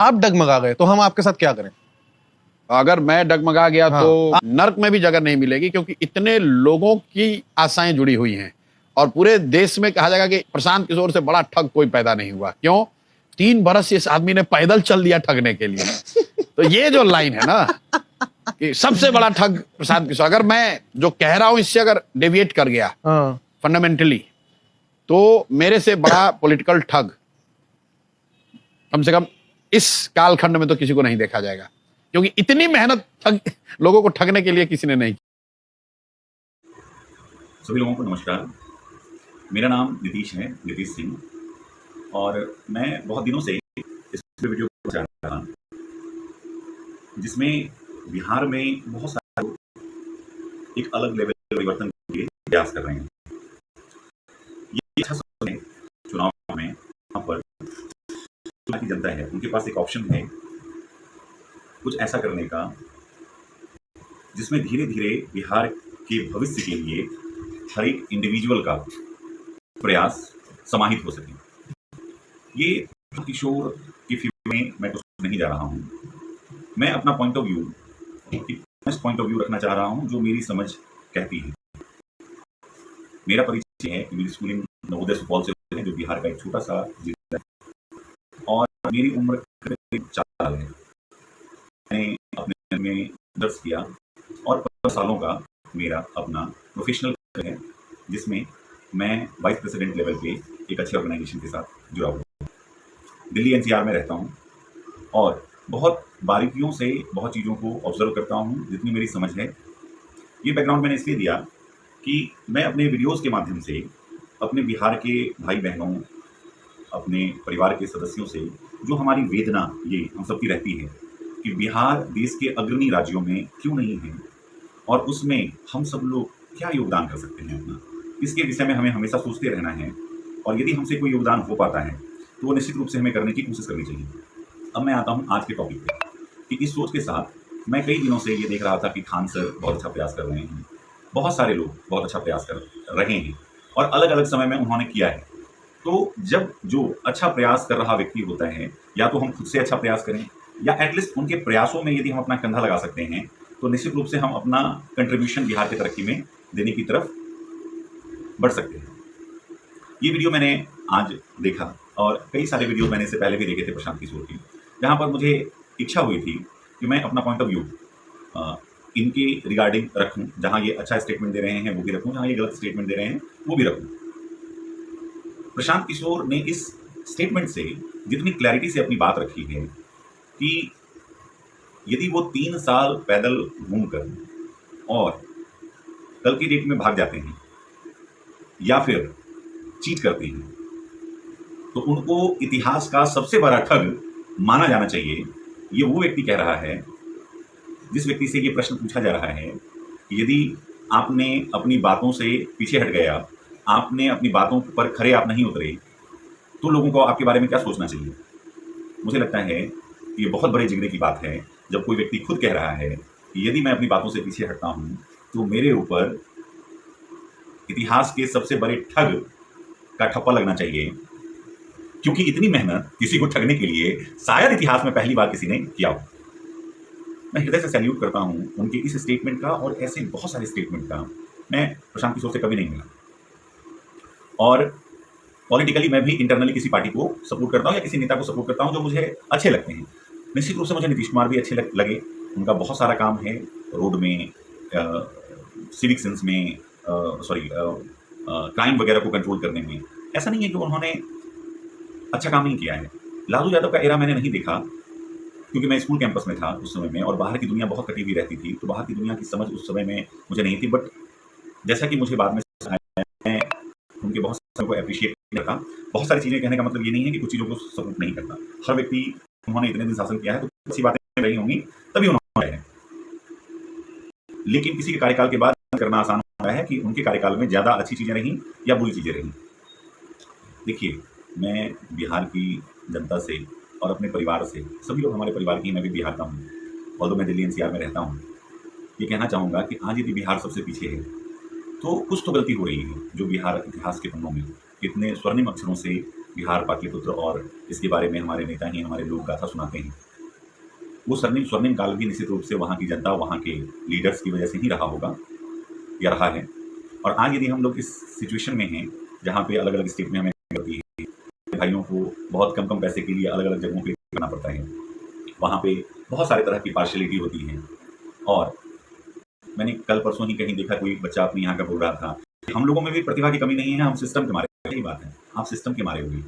आप डगमगा गए तो हम आपके साथ क्या करें? अगर मैं डगमगा गया हाँ। तो नर्क में भी जगह नहीं मिलेगी, क्योंकि इतने लोगों की आशाएं जुड़ी हुई हैं और पूरे देश में कहा जाएगा कि प्रशांत किशोर से बड़ा ठग कोई पैदा नहीं हुआ। क्यों? 3 बरस इस आदमी ने पैदल चल दिया ठगने के लिए। तो ये जो लाइन है ना कि सबसे बड़ा ठग प्रशांत किशोर, अगर मैं जो कह रहा हूं इससे अगर डेविएट कर गया हाँ। फंडामेंटली, तो मेरे से बड़ा पॉलिटिकल ठग कम से कम इस कालखंड में तो किसी को नहीं देखा जाएगा, क्योंकि इतनी मेहनत लोगों को ठगने के लिए किसी ने नहीं की। सभी लोगों को नमस्कार। मेरा नाम नीतीश है, नीतीश सिंह, और मैं बहुत दिनों से इस वीडियो को चाह रहा हूं, जिसमें बिहार में बहुत सारे लोग एक अलग लेवल के परिवर्तन के लिए प्रयास कर रहे हैं। ये अच्छा समय चुनाव में यहाँ पर की जनता है, उनके पास एक ऑप्शन है कुछ ऐसा करने का जिसमें धीरे धीरे बिहार के भविष्य के लिए हर एक इंडिविजुअल का प्रयास समाहित हो सके। ये किशोर की फील्ड में मैं कुछ नहीं जा रहा हूँ। मैं अपना पॉइंट ऑफ व्यू रखना चाह रहा हूँ जो मेरी समझ कहती है। मेरा परिचय है कि मेरी स्कूलिंग नवोदय सुपौल से है, जो बिहार का एक छोटा सा जिला है, और मेरी उम्र करीब 4 साल है। मैंने अपने में दर्ज किया और 15 सालों का मेरा अपना प्रोफेशनल है, जिसमें मैं वाइस प्रेसिडेंट लेवल पे एक अच्छे ऑर्गेनाइजेशन के साथ जुड़ा हुआ। दिल्ली एनसीआर में रहता हूँ और बहुत बारीकियों से बहुत चीज़ों को ऑब्जर्व करता हूँ जितनी मेरी समझ है। ये बैकग्राउंड मैंने इसलिए दिया कि मैं अपने वीडियोज़ के माध्यम से अपने बिहार के भाई बहनों, अपने परिवार के सदस्यों से जो हमारी वेदना ये हम सबकी रहती है कि बिहार देश के अग्रणी राज्यों में क्यों नहीं है और उसमें हम सब लोग क्या योगदान कर सकते हैं अपना, इसके विषय में हमें हमेशा सोचते रहना है। और यदि हमसे कोई योगदान हो पाता है तो वो निश्चित रूप से हमें करने की कोशिश करनी चाहिए। अब मैं आता हूँ आज के टॉपिक पे कि इस सोच के साथ मैं कई दिनों से ये देख रहा था कि खान सर बहुत अच्छा प्रयास कर रहे हैं, बहुत सारे लोग बहुत अच्छा प्रयास कर रहे हैं और अलग अलग समय में उन्होंने किया है। तो जब जो अच्छा प्रयास कर रहा व्यक्ति होता है, या तो हम खुद से अच्छा प्रयास करें या एटलीस्ट उनके प्रयासों में यदि हम अपना कंधा लगा सकते हैं तो निश्चित रूप से हम अपना कंट्रीब्यूशन बिहार की तरक्की में देने की तरफ बढ़ सकते हैं। ये वीडियो मैंने आज देखा और कई सारे वीडियो मैंने इससे पहले भी देखे थे प्रशांत किशोर की, जहाँ पर मुझे इच्छा हुई थी कि मैं अपना पॉइंट ऑफ व्यू इनके रिगार्डिंग रखूँ। जहाँ ये अच्छा स्टेटमेंट दे रहे हैं वो भी रखूँ, जहाँ ये गलत स्टेटमेंट दे रहे हैं वो भी रखूँ। प्रशांत किशोर ने इस स्टेटमेंट से जितनी क्लैरिटी से अपनी बात रखी है कि यदि वो 3 साल पैदल घूमकर और कल की डेट में भाग जाते हैं या फिर चीट करते हैं तो उनको इतिहास का सबसे बड़ा ठग माना जाना चाहिए। ये वो व्यक्ति कह रहा है जिस व्यक्ति से ये प्रश्न पूछा जा रहा है कि यदि आपने अपनी बातों से पीछे हट गया, आपने अपनी बातों पर खरे आप नहीं उतरे, तो लोगों को आपके बारे में क्या सोचना चाहिए। मुझे लगता है कि ये बहुत बड़े जिगरे की बात है जब कोई व्यक्ति खुद कह रहा है कि यदि मैं अपनी बातों से पीछे हटता हूँ तो मेरे ऊपर इतिहास के सबसे बड़े ठग का ठप्पा लगना चाहिए, क्योंकि इतनी मेहनत किसी को ठगने के लिए शायद इतिहास में पहली बार किसी ने किया हो। मैं हृदय से सैल्यूट करता हूँ उनके इस स्टेटमेंट का और ऐसे बहुत सारे स्टेटमेंट का। मैं प्रशांत किशोर से कभी नहीं मिला और पॉलिटिकली मैं भी इंटरनली किसी पार्टी को सपोर्ट करता हूँ या किसी नेता को सपोर्ट करता हूँ जो मुझे अच्छे लगते हैं। निश्चित रूप से मुझे नीतीश कुमार भी अच्छे लगे। उनका बहुत सारा काम है रोड में, सिविक सेंस में, क्राइम वगैरह को कंट्रोल करने में। ऐसा नहीं है कि उन्होंने अच्छा काम नहीं किया है। लालू यादव का एरा मैंने नहीं देखा क्योंकि मैं स्कूल कैंपस में था उस समय में और बाहर की दुनिया बहुत कटी हुई रहती थी, तो बाहर की दुनिया की समझ उस समय में मुझे नहीं थी। बट जैसा कि मुझे बाद में मैं उनके बहुत सारे को अप्रिशिएट करता। बहुत सारी चीज़ें कहने का मतलब ये नहीं है कि कुछ चीज़ों को सपोर्ट नहीं करता। हर व्यक्ति, उन्होंने इतने दिन शासन किया है तो ऐसी बातें रही होंगी तभी उन्होंने है, लेकिन किसी के कार्यकाल के बाद करना आसान होता है कि उनके कार्यकाल में ज़्यादा अच्छी चीज़ें रहीं या बुरी चीज़ें रहीं। देखिए, मैं बिहार की जनता से और अपने परिवार से, सभी लोग हमारे परिवार की, मैं भी बिहार का हूँ और मैं दिल्ली एनसीआर में रहता हूँ, ये कहना चाहूँगा कि आज यदि बिहार सबसे पीछे है तो कुछ तो गलती हो रही है। जो बिहार इतिहास के पन्नों में इतने स्वर्णिम अक्षरों से बिहार पाटलिपुत्र और इसके बारे में हमारे नेता ही हमारे लोग गाथा सुनाते हैं, वो स्वर्णिम काल भी निश्चित रूप से वहाँ की जनता, वहाँ के लीडर्स की वजह से ही रहा होगा या रहा है। और आज यदि हम लोग इस सिचुएशन में हैं जहाँ पे अलग अलग स्टेट में हमें होती है, भाइयों को बहुत कम कम पैसे के लिए अलग अलग जगहों पे करना पड़ता है, वहाँ पे बहुत सारे तरह की पार्शलिटी होती है। और मैंने कल परसों ही कहीं देखा, कोई बच्चा अपने यहाँ का बोल रहा था, हम लोगों में भी प्रतिभा की कमी नहीं है, हम सिस्टम के मारे। यही बात है, आप सिस्टम के मारे हुए।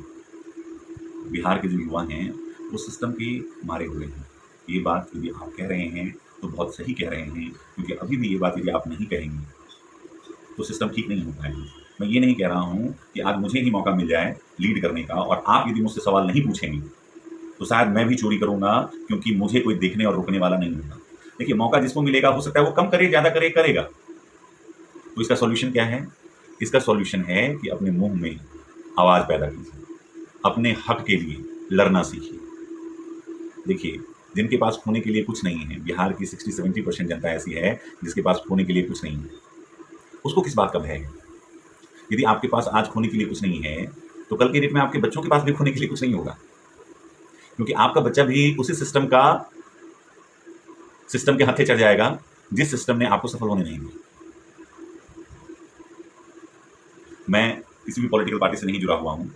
बिहार के जो युवा हैं वो सिस्टम के मारे हुए हैं। ये बात यदि आप कह रहे हैं तो बहुत सही कह रहे हैं, क्योंकि अभी भी ये बात यदि आप नहीं कहेंगे तो सिस्टम ठीक नहीं हो पाएगा। मैं ये नहीं कह रहा हूँ कि आज मुझे ही मौका मिल जाए लीड करने का और आप यदि मुझसे सवाल नहीं पूछेंगे तो शायद मैं भी चोरी करूँगा, क्योंकि मुझे कोई देखने और रोकने वाला नहीं होगा। देखिए, मौका जिसको मिलेगा हो सकता है वो कम करे, ज़्यादा करे, करेगा। तो इसका सॉल्यूशन क्या है? इसका सॉल्यूशन है कि अपने मुंह में आवाज़ पैदा कीजिए, अपने हक के लिए लड़ना सीखिए। देखिए, जिनके पास खोने के लिए कुछ नहीं है, बिहार की 60-70% जनता ऐसी है जिसके पास खोने के लिए कुछ नहीं है, उसको किस बात का भय है? यदि आपके पास आज खोने के लिए कुछ नहीं है तो कल के डेट में आपके बच्चों के पास भी खोने के लिए कुछ नहीं होगा, क्योंकि आपका बच्चा भी उसी सिस्टम के हत्थे चढ़ जाएगा जिस सिस्टम ने आपको सफल होने नहीं दिया। मैं किसी भी पॉलिटिकल पार्टी से नहीं जुड़ा हुआ हूँ।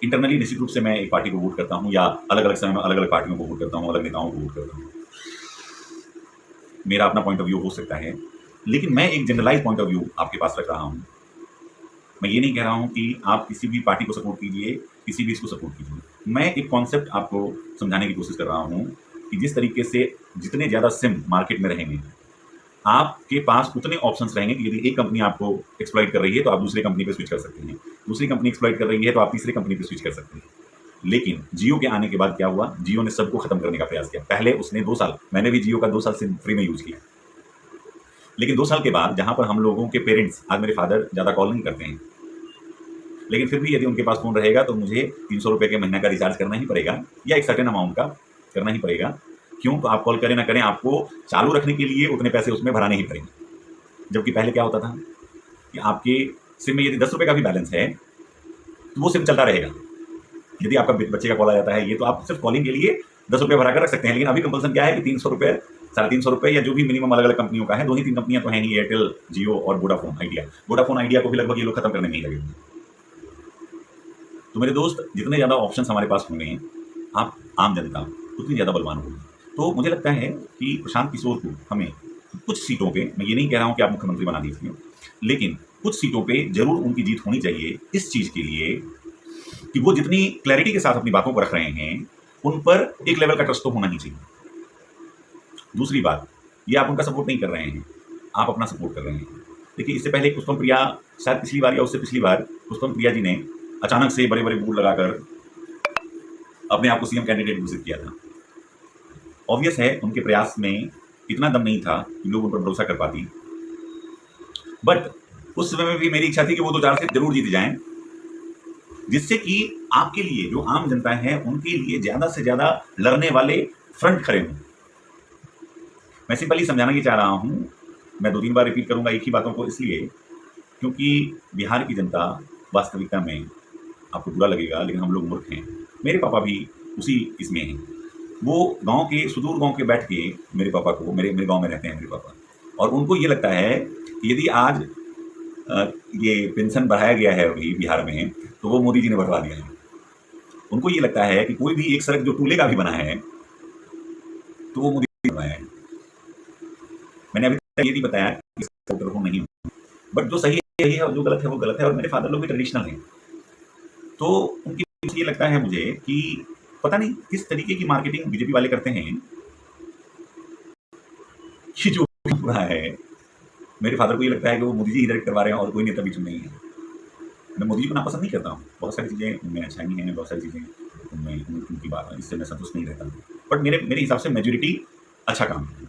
इंटरनली निश्चित रूप से मैं एक पार्टी को वोट करता हूँ, या अलग अलग समय में अलग अलग पार्टियों को वोट करता हूँ, अलग नेताओं को वोट करता हूँ। मेरा अपना पॉइंट ऑफ व्यू हो सकता है, लेकिन मैं एक जनरलाइज पॉइंट ऑफ व्यू आपके पास रख रहा हूँ। मैं ये नहीं कह रहा हूँ कि आप किसी भी पार्टी को सपोर्ट कीजिए, किसी भी इसको सपोर्ट कीजिए। मैं एक कॉन्सेप्ट आपको समझाने की कोशिश कर रहा हूँ कि जिस तरीके से जितने ज़्यादा सिम मार्केट में रहेंगे, आपके पास उतने ऑप्शंस रहेंगे कि यदि एक कंपनी आपको एक्सप्लॉइट कर रही है तो आप दूसरी कंपनी पे स्विच कर सकते हैं, दूसरी कंपनी एक्सप्लॉइट कर रही है तो आप तीसरी कंपनी पे स्विच कर सकते हैं। लेकिन जियो के आने के बाद क्या हुआ? जियो ने सबको खत्म करने का प्रयास किया। पहले उसने 2 साल, मैंने भी जियो का 2 साल सिम फ्री में यूज किया, लेकिन 2 साल के बाद जहां पर हम लोगों के पेरेंट्स, आज मेरे फादर ज़्यादा कॉल नहीं करते हैं, लेकिन फिर भी यदि उनके पास फ़ोन रहेगा तो मुझे 300 रुपये के महीना का रिचार्ज करना ही पड़ेगा, या एक सर्टेन अमाउंट का करना ही पड़ेगा। क्यों? तो आप कॉल करें ना करें, आपको चालू रखने के लिए उतने पैसे उसमें भराने ही पड़ेंगे। जबकि पहले क्या होता था कि आपके सिम में यदि 10 रुपये का भी बैलेंस है तो वो सिम चलता रहेगा। यदि आपका बच्चे का कॉल आ जाता है, ये तो आप सिर्फ कॉलिंग के लिए 10 रुपये भरा कर रख सकते हैं, लेकिन अभी कंपल्सन क्या है कि 300 रुपये, 350 रुपये, या जो भी मिनिमम अलग अलग कंपनियों का है। 2 ही 3 कंपनियां तो हैं ही, एयरटेल, जियो और वोडाफोन आइडिया। वोडाफोन आइडिया को भी लगभग ये लोग खत्म करने में ही लगे हुए। तो मेरे दोस्त, जितने ज़्यादा ऑप्शन हमारे पास होंगे, आप आम जनता उतनी ज़्यादा बलवान होगी। तो मुझे लगता है कि प्रशांत किशोर को हमें कुछ सीटों पे, मैं ये नहीं कह रहा हूँ कि आप मुख्यमंत्री बना दीजिए, लेकिन कुछ सीटों पे जरूर उनकी जीत होनी चाहिए, इस चीज़ के लिए कि वो जितनी क्लैरिटी के साथ अपनी बातों को रख रहे हैं, उन पर एक लेवल का ट्रस्ट तो होना ही चाहिए। दूसरी बात, ये आप उनका सपोर्ट नहीं कर रहे हैं, आप अपना सपोर्ट कर रहे हैं। देखिए, इससे पहले पुष्पम प्रिया, शायद पिछली बार या उससे पिछली बार, पुष्पम प्रिया जी ने अचानक से बड़े बड़े बोर्ड लगाकर अपने आप को सीएम कैंडिडेट घोषित किया था। ऑब्वियस है उनके प्रयास में इतना दम नहीं था कि लोग उन पर भरोसा कर पाती, बट उस समय में भी मेरी इच्छा थी कि वो 2-4 सीट जरूर जीत जाएं, जिससे कि आपके लिए जो आम जनता है उनके लिए ज़्यादा से ज़्यादा लड़ने वाले फ्रंट खड़े हों। मैं सिंपली समझाना ये चाह रहा हूँ, मैं 2-3 बार रिपीट करूँगा एक ही बातों को, इसलिए क्योंकि बिहार की जनता वास्तविकता में, आपको बुरा लगेगा लेकिन हम लोग मूर्ख हैं। मेरे पापा भी उसी इसमें हैं। वो गांव के, सुदूर गांव के बैठ के मेरे पापा को, मेरे गांव में रहते हैं मेरे पापा, और उनको ये लगता है कि यदि आज ये पेंशन बढ़ाया गया है अभी बिहार में, तो वो मोदी जी ने बढ़वा दिया है। उनको ये लगता है कि कोई भी एक सड़क जो टूले का भी बना है तो वो मोदी जी ने बनवाया है। मैंने अभी तक ये नहीं बताया कि वोटर हूँ नहीं हूँ, बट जो सही है और जो गलत है वो गलत है। और मेरे फादर लोग भी ट्रेडिशनल हैं, तो उनकी ये लगता है मुझे कि पता नहीं किस तरीके की मार्केटिंग बीजेपी वाले करते हैं कि जो हो रहा है, मेरे फादर को ये लगता है कि वो मोदी जी ही डायरेक्ट करवा रहे हैं और कोई नेता बीच में नहीं है। मैं मोदी जी को नापसंद नहीं करता हूँ, बहुत सारी चीज़ें उनमें अच्छाई हैं, बहुत सारी चीज़ें उनमें, उनकी बात है, इससे मैं संतुष्ट नहीं रहता, बट मेरे हिसाब से मेजोरिटी अच्छा काम है।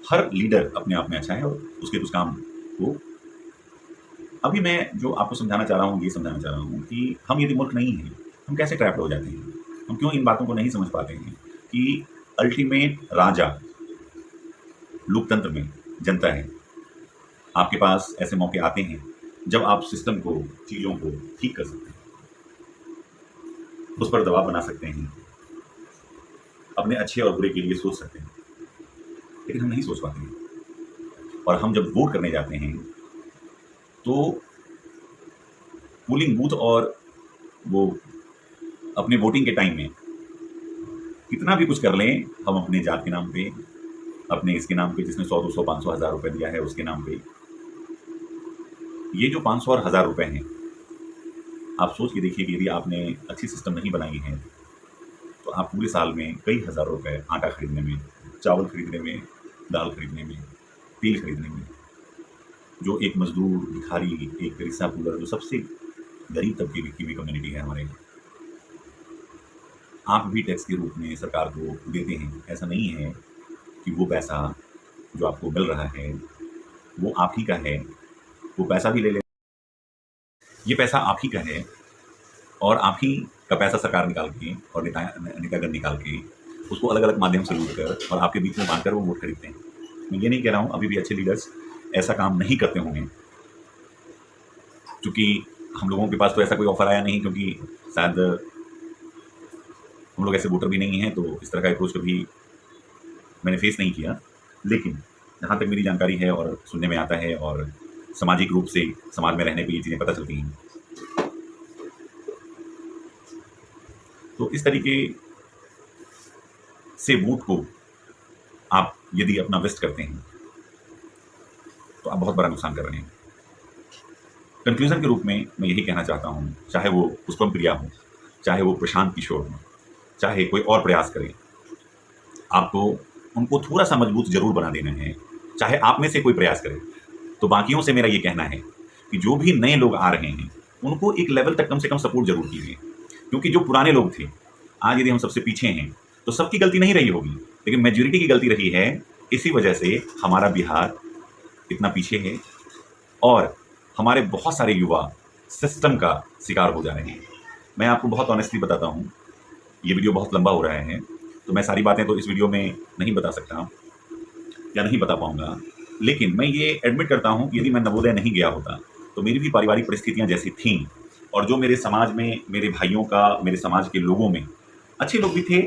हर लीडर अपने आप में अच्छा है और उसके उस काम को, अभी मैं जो आपको समझाना चाह रहा हूँ, ये समझाना चाह रहा हूँ कि हम यदि मूर्ख नहीं हैं, हम कैसे ट्रैप्ड हो जाते हैं, हम क्यों इन बातों को नहीं समझ पाते हैं कि अल्टीमेट राजा लोकतंत्र में जनता है। आपके पास ऐसे मौके आते हैं जब आप सिस्टम को, चीज़ों को ठीक कर सकते हैं। उस पर दबाव बना सकते हैं, अपने अच्छे और बुरे के लिए सोच सकते हैं, लेकिन हम नहीं सोच पाते हैं। और हम जब वोट करने जाते हैं तो पोलिंग बूथ और वो अपने वोटिंग के टाइम में कितना भी कुछ कर लें, हम अपने जात के नाम पे, अपने इसके नाम पे, जिसने 100, 200, 500, 1000 रुपए दिया है उसके नाम पे, ये जो 500 और 1000 रुपए हैं, आप सोच के देखिए कि यदि आपने अच्छी सिस्टम नहीं बनाई है तो आप पूरे साल में कई हज़ार रुपए आटा खरीदने में, चावल खरीदने में, दाल खरीदने में, तेल खरीदने में, जो एक मजदूर, भिखारी, एक रिक्शा पुलर, जो सबसे गरीब तबके की भी कम्युनिटी है हमारे यहाँ, आप भी टैक्स के रूप में सरकार को देते हैं। ऐसा नहीं है कि वो पैसा जो आपको मिल रहा है वो आप ही का है, वो पैसा भी ले ले, ये पैसा आप ही का है और आप ही का पैसा सरकार निकाल के और नेतागण निकाल के उसको अलग अलग माध्यम से लूट कर और आपके बीच में बांध कर वो वोट खरीदते हैं। मैं ये नहीं कह रहा हूँ अभी भी अच्छे लीडर्स ऐसा काम नहीं करते होंगे, क्योंकि हम लोगों के पास तो ऐसा कोई ऑफर आया नहीं, क्योंकि शायद हम लोग ऐसे वोटर भी नहीं हैं, तो इस तरह का अप्रोच कभी मैंने फेस नहीं किया। लेकिन जहाँ तक मेरी जानकारी है और सुनने में आता है और सामाजिक रूप से समाज में रहने पर ये चीज़ें पता चलती हैं, तो इस तरीके से वोट को आप यदि अपना वेस्ट करते हैं तो आप बहुत बड़ा नुकसान कर रहे हैं। कंक्लूजन के रूप में मैं यही कहना चाहता हूँ, चाहे वो पुष्पम प्रिया हो, चाहे वो प्रशांत किशोर हो, चाहे कोई और प्रयास करें, आपको उनको थोड़ा सा मजबूत जरूर बना देना है। चाहे आप में से कोई प्रयास करे, तो बाकियों से मेरा ये कहना है कि जो भी नए लोग आ रहे हैं उनको एक लेवल तक कम से कम सपोर्ट जरूर कीजिए, क्योंकि जो पुराने लोग थे, आज यदि हम सबसे पीछे हैं तो सबकी गलती नहीं रही होगी, लेकिन मेजॉरिटी की गलती रही है। इसी वजह से हमारा बिहार इतना पीछे है और हमारे बहुत सारे युवा सिस्टम का शिकार हो जा रहे हैं। मैं आपको बहुत ऑनेस्टली बताता हूँ, ये वीडियो बहुत लंबा हो रहा है, तो मैं सारी बातें तो इस वीडियो में नहीं बता सकता या नहीं बता पाऊँगा, लेकिन मैं ये एडमिट करता हूँ कि यदि मैं नवोदय नहीं गया होता तो मेरी भी पारिवारिक परिस्थितियाँ जैसी थीं, और जो मेरे समाज में, मेरे भाइयों का, मेरे समाज के लोगों में अच्छे लोग भी थे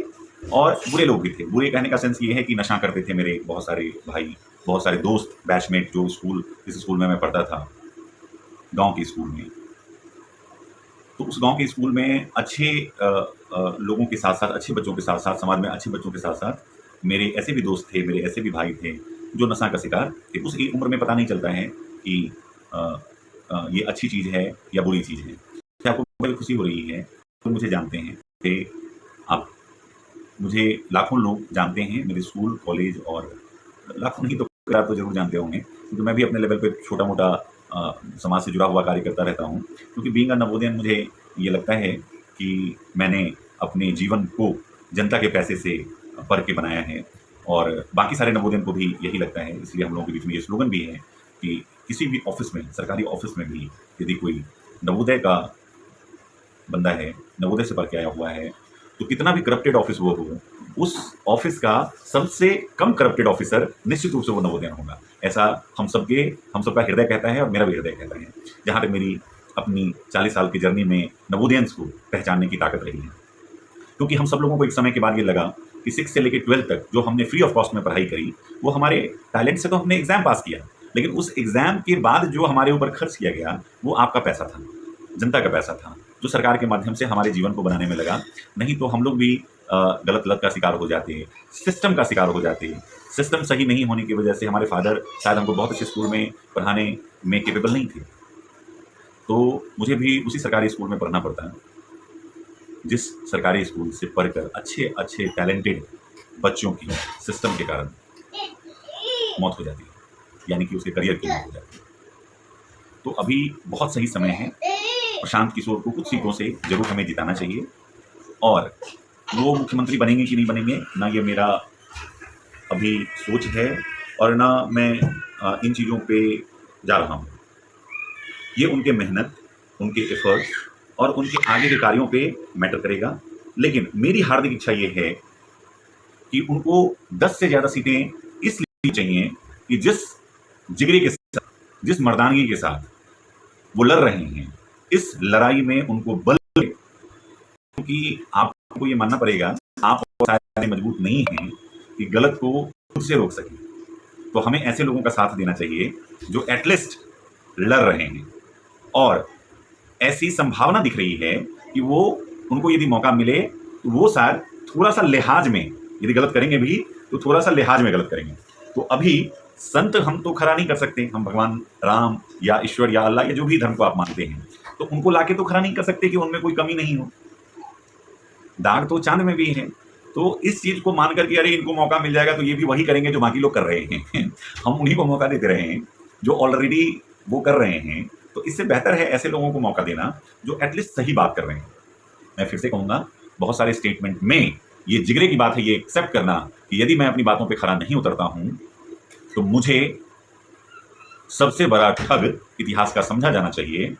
और बुरे लोग भी थे। बुरे कहने का सेंस ये है कि नशा करते थे मेरे बहुत सारे भाई, बहुत सारे दोस्त, बैचमेट, जो जिस स्कूल में मैं पढ़ता था, गांव के स्कूल में, तो उस गांव के स्कूल में अच्छे लोगों के साथ साथ, अच्छे बच्चों के साथ साथ, समाज में अच्छे बच्चों के साथ साथ मेरे ऐसे भी दोस्त थे, मेरे ऐसे भी भाई थे जो नशा का शिकार थे। उस उम्र में पता नहीं चलता है कि ये अच्छी चीज़ है या बुरी चीज़ है। आपको बड़ी खुशी हो रही है, तो मुझे जानते हैं कि आप, मुझे लाखों लोग जानते हैं, मेरे स्कूल, कॉलेज, और लाखों नहीं तो आप तो जरूर जानते होंगे, क्योंकि मैं भी अपने लेवल पे छोटा मोटा समाज से जुड़ा हुआ कार्य करता रहता हूँ। क्योंकि बीइंग अ नवोदयन मुझे ये लगता है कि मैंने अपने जीवन को जनता के पैसे से पढ़ के बनाया है, और बाकी सारे नवोदयन को भी यही लगता है। इसलिए हम लोगों के बीच में ये स्लोगन भी है कि किसी भी ऑफिस में, सरकारी ऑफिस में भी यदि कोई नवोदय का बंदा है, नवोदय से पढ़ के आया हुआ है, तो कितना भी करप्टेड ऑफिस वो हो, उस ऑफिस का सबसे कम करप्टेड ऑफिसर निश्चित रूप से वो नवोदयन होगा। ऐसा हम सबका हृदय कहता है और मेरा भी हृदय कहता है। जहाँ तक मेरी अपनी 40 साल की जर्नी में नवोदयंस को पहचानने की ताकत रही है, क्योंकि हम सब लोगों को एक समय के बाद ये लगा कि 6 से लेकर 12 तक जो हमने फ्री ऑफ कॉस्ट में पढ़ाई करी, वो हमारे टैलेंट से तो हमने एग्जाम पास किया, लेकिन उस एग्जाम के बाद जो हमारे ऊपर खर्च किया गया वो आपका पैसा था, जनता का पैसा था, जो सरकार के माध्यम से हमारे जीवन को बनाने में लगा। नहीं तो हम लोग भी गलत लत का शिकार हो जाते, सिस्टम का शिकार हो जाते। सिस्टम सही नहीं होने की वजह से हमारे फादर शायद हमको बहुत अच्छे स्कूल में पढ़ाने में केपेबल नहीं थे, तो मुझे भी उसी सरकारी स्कूल में पढ़ना पड़ता, जिस सरकारी स्कूल से पढ़कर अच्छे अच्छे टैलेंटेड बच्चों की सिस्टम के कारण मौत हो जाती है, यानी कि उसके करियर की मौत हो जाती है। तो अभी बहुत सही समय है, प्रशांत किशोर को कुछ सीटों से जरूर हमें जिताना चाहिए, और वो मुख्यमंत्री बनेंगे कि नहीं बनेंगे ना, ये मेरा अभी सोच है और ना मैं इन चीज़ों पे जा रहा हूँ। ये उनके मेहनत, उनके एफर्ट्स और उनके आगे के कार्यों पे मैटर करेगा। लेकिन मेरी हार्दिक इच्छा ये है कि उनको 10 से ज़्यादा सीटें इसलिए चाहिए कि जिस जिगरे के साथ, जिस मर्दानगी के साथ वो लड़ रहे हैं, इस लड़ाई में उनको बल क्योंकि आपको ये मानना पड़ेगा आप शायद मजबूत नहीं हैं कि गलत को खुद से रोक सकें। तो हमें ऐसे लोगों का साथ देना चाहिए जो एटलीस्ट लड़ रहे हैं और ऐसी संभावना दिख रही है कि वो उनको यदि मौका मिले तो वो शायद थोड़ा सा लिहाज में, यदि गलत करेंगे भी तो थोड़ा सा लिहाज में गलत करेंगे। तो अभी संत हम तो खड़ा नहीं कर सकते, हम भगवान राम या ईश्वर या अल्लाह या जो भी धर्म को आप मानते हैं, तो उनको लाके तो खड़ा नहीं कर सकते कि उनमें कोई कमी नहीं हो। दाग तो चांद में भी है। तो इस चीज को मान करके अरे इनको मौका मिल जाएगा तो ये भी वही करेंगे जो बाकी लोग कर रहे हैं हम उन्हीं को मौका देते रहे हैं जो ऑलरेडी वो कर रहे हैं। तो इससे बेहतर है ऐसे लोगों को मौका देना जो एटलीस्ट सही बात कर रहे हैं। मैं फिर से कहूंगा, बहुत सारे स्टेटमेंट में ये जिगरे की बात है ये एक्सेप्ट करना कि यदि मैं अपनी बातों पे खरा नहीं उतरता हूं तो मुझे सबसे बड़ा ठग इतिहास का समझा जाना चाहिए।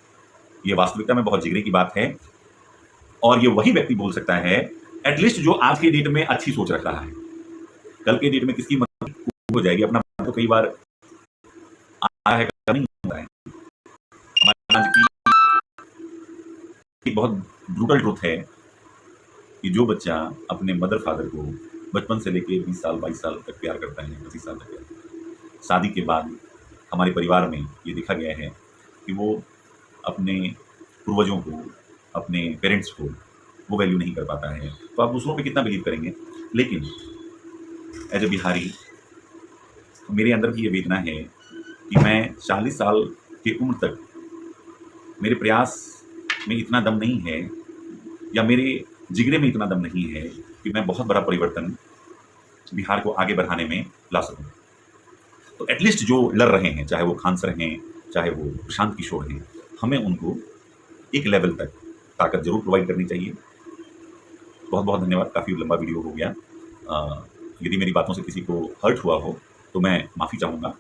ये वास्तविकता में बहुत जिगरे की बात है और ये वही व्यक्ति बोल सकता है एटलीस्ट जो आज के डेट में अच्छी सोच रख रहा है। कल के डेट में किसकी मर्जी हो जाएगी, अपना तो कई बार आया है नहीं होता है। हमारे आज की बहुत ब्रूटल ट्रुथ है कि जो बच्चा अपने मदर फादर को बचपन से लेके 20 साल 22 साल तक प्यार करता है, 25 साल तक प्यार, शादी के बाद हमारे परिवार में ये देखा गया है कि वो अपने पूर्वजों को, अपने पेरेंट्स को वो वैल्यू नहीं कर पाता है। तो आप दूसरों पे कितना बिलीव करेंगे। लेकिन एज ए बिहारी मेरे अंदर भी ये वेदना है कि मैं 40 साल की उम्र तक मेरे प्रयास में इतना दम नहीं है या मेरे जिगरे में इतना दम नहीं है कि मैं बहुत बड़ा परिवर्तन बिहार को आगे बढ़ाने में ला सकूं। तो एटलीस्ट जो लड़ रहे हैं, चाहे वो खान सर हैं, चाहे वो प्रशांत किशोर हैं, हमें उनको एक लेवल तक ताकत जरूर प्रोवाइड करनी चाहिए। बहुत बहुत धन्यवाद। काफ़ी लंबा वीडियो हो गया। यदि मेरी बातों से किसी को हर्ट हुआ हो तो मैं माफ़ी चाहूँगा।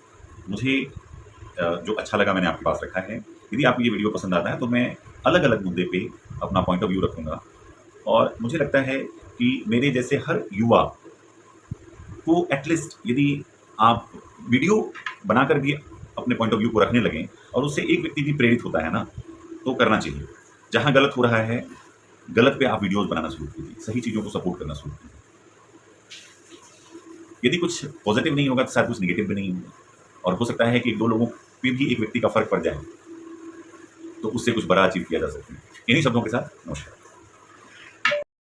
मुझे जो अच्छा लगा मैंने आपके पास रखा है। यदि आपको ये वीडियो पसंद आता है तो मैं अलग अलग मुद्दे पे अपना पॉइंट ऑफ व्यू रखूँगा और मुझे लगता है कि मेरे जैसे हर युवा को एटलीस्ट यदि आप वीडियो बनाकर भी अपने पॉइंट ऑफ व्यू को रखने लगें और उससे एक व्यक्ति भी प्रेरित होता है ना, तो करना चाहिए। जहाँ गलत हो रहा है, गलत पे आप वीडियोस बनाना शुरू कीजिए, सही चीज़ों को सपोर्ट करना शुरू कीजिए। यदि कुछ पॉजिटिव नहीं होगा तो शायद कुछ नेगेटिव भी नहीं होगा और हो सकता है कि 2 लोगों पे भी एक व्यक्ति का फर्क पड़ जाए तो उससे कुछ बड़ा अचीव किया जा सकता है। इन्हीं शब्दों के साथ नमस्कार।